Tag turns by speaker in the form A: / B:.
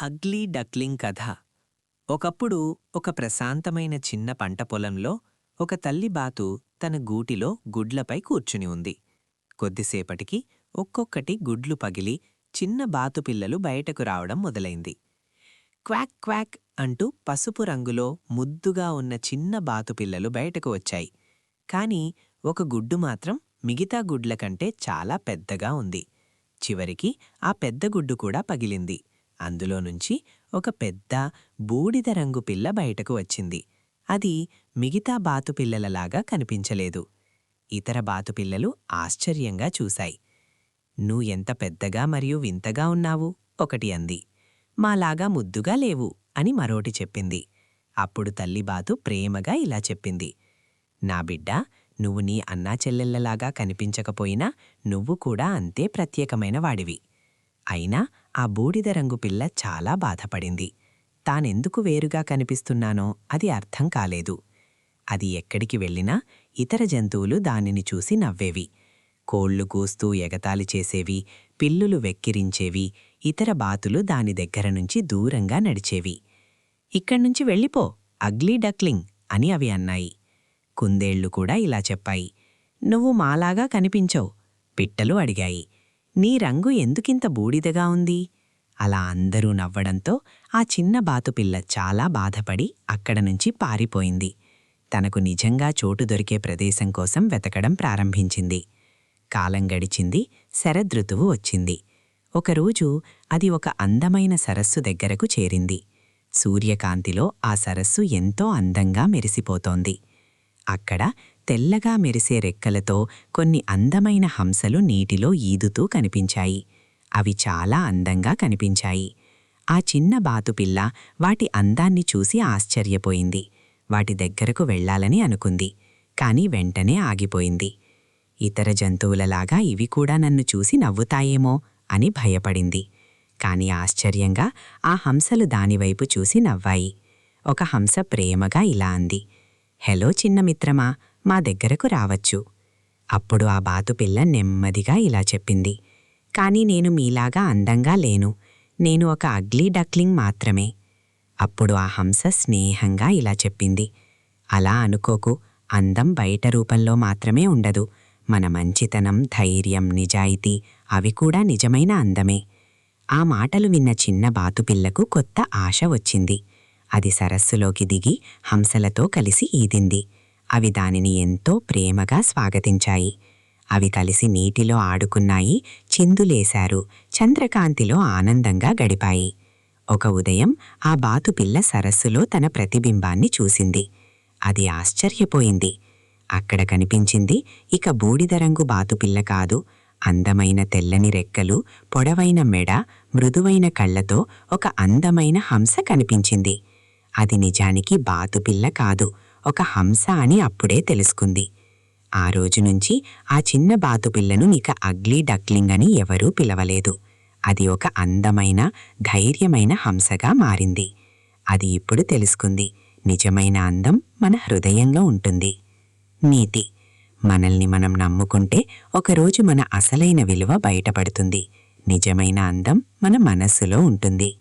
A: Ugly duckling కథ. ఒకప్పుడు ఒక ప్రశాంతమైన చిన్న పంట పొలంలో ఒక తల్లి బాతు తన గూటిలో గుడ్లపై కూర్చుని ఉంది. కొద్దిసేపటికి ఒక్కొక్కటి గుడ్లు పగిలి చిన్న బాతు పిల్లలు బయటకు రావడం మొదలైంది. క్వాక్ క్వాక్ అంటూ పసుపు రంగులో ముద్దుగా ఉన్న చిన్న బాతు పిల్లలు బయటకు వచ్చాయి. కాని ఒక గుడ్డు మాత్రం మిగతా గుడ్ల కంటే చాలా పెద్దగా ఉంది. చివరికి ఆ పెద్ద గుడ్డు కూడా పగిలింది. అందులో నుంచి ఒక పెద్ద బూడిద రంగు పిల్ల బయటకు వచ్చింది. అది మిగతా బాతుపిల్లలలాగా కనిపించలేదు. ఇతర బాతుపిల్లలు ఆశ్చర్యంగా చూశాయి. "నువ్వెంత పెద్దగా మరియు వింతగా ఉన్నావు," ఒకటి అంది. "మాలాగా ముద్దుగా లేవు," అని మరోటి చెప్పింది. అప్పుడు తల్లి బాతు ప్రేమగా ఇలా చెప్పింది, "నా బిడ్డా, నువ్వు నీ అన్నా చెల్లెళ్లలాగా కనిపించకపోయినా నువ్వు కూడా అంతే ప్రత్యేకమైన వాడివి." అయినా ఆ బూడిద రంగు పిల్ల చాలా బాధపడింది. తానెందుకు వేరుగా కనిపిస్తున్నానో అది అర్థం కాలేదు. అది ఎక్కడికి వెళ్ళినా ఇతర జంతువులు దానిని చూసి నవ్వేవి. కోళ్లు కూస్తూ ఎగతాళి చేసేవి, పిల్లులు వెక్కిరించేవి, ఇతర బాతులు దాని దగ్గర నుంచి దూరంగా నడిచేవి. "ఇక్కడ్నుంచి వెళ్ళిపో, అగ్లీ డక్లింగ్," అని అవి అన్నాయి. కుందేళ్లు కూడా ఇలా చెప్పాయి. "నువ్వు మాలాగా కనిపించవు," పిట్టలు అడిగాయి. "నీ రంగు ఎందుకింత బూడిదగా ఉంది?" అలా అందరూ నవ్వడంతో ఆ చిన్న బాతుపిల్ల చాలా బాధపడి అక్కడ నుంచి పారిపోయింది. తనకు నిజంగా చోటు దొరికే ప్రదేశం కోసం వెతకడం ప్రారంభించింది. కాలం గడిచింది. శరదృతువు వచ్చింది. ఒకరోజు అది ఒక అందమైన సరస్సు దగ్గరకు చేరింది. సూర్యకాంతిలో ఆ సరస్సు ఎంతో అందంగా మెరిసిపోతోంది. అక్కడ తెల్లగా మెరిసే రెక్కలతో కొన్ని అందమైన హంసలు నీటిలో ఈదుతూ కనిపించాయి. అవి చాలా అందంగా కనిపించాయి. ఆ చిన్న బాతుపిల్ల వాటి అందాన్ని చూసి ఆశ్చర్యపోయింది. వాటి దగ్గరకు వెళ్లాలని అనుకుంది. కాని వెంటనే ఆగిపోయింది. ఇతర జంతువులలాగా ఇవి కూడా నన్ను చూసి నవ్వుతాయేమో అని భయపడింది. కాని ఆశ్చర్యంగా ఆ హంసలు దానివైపు చూసి నవ్వాయి. ఒక హంస ప్రేమగా ఇలా అంది, "హెలో చిన్న మిత్రమా, మా దగ్గరకు రావచ్చు." అప్పుడు ఆ బాతుపిల్ల నెమ్మదిగా ఇలా చెప్పింది, "కానీ నేను మీలాగా అందంగా లేను. నేను ఒక అగ్లీ డక్లింగ్ మాత్రమే." అప్పుడు ఆ హంస స్నేహంగా ఇలా చెప్పింది, "అలా అనుకోకు. అందం బయట రూపంలో మాత్రమే ఉండదు. మన మంచితనం, ధైర్యం, నిజాయితీ అవి కూడా నిజమైన అందమే." ఆ మాటలు విన్న చిన్న బాతుపిల్లకు కొత్త ఆశ వచ్చింది. అది సరస్సులోకి దిగి హంసలతో కలిసి ఈదింది. అవి దానిని ఎంతో ప్రేమగా స్వాగతించాయి. అవి కలిసి నీటిలో ఆడుకున్నాయి, చిందులేశారు, చంద్రకాంతిలో ఆనందంగా గడిపాయి. ఒక ఉదయం ఆ బాతుపిల్ల సరస్సులో తన ప్రతిబింబాన్ని చూసింది. అది ఆశ్చర్యపోయింది. అక్కడ కనిపించింది ఇక బూడిద రంగు బాతుపిల్ల కాదు, అందమైన తెల్లని రెక్కలు, పొడవైన మెడ, మృదువైన కళ్లతో ఒక అందమైన హంస కనిపించింది. అది నిజానికి బాతుపిల్ల కాదు, ఒక హంస అని అప్పుడే తెలుసుకుంది. ఆ రోజు నుంచి ఆ చిన్న బాతుపిల్లను ఇక అగ్లీ డక్లింగ్ అని ఎవరూ పిలవలేదు. అది ఒక అందమైన, ధైర్యమైన హంసగా మారింది. అది ఇప్పుడు తెలుసుకుంది, నిజమైన అందం మన హృదయంలో ఉంటుంది. నీతి: మనల్ని మనం నమ్ముకుంటే ఒకరోజు మన అసలైన విలువ బయటపడుతుంది. నిజమైన అందం మన మనస్సులో ఉంటుంది.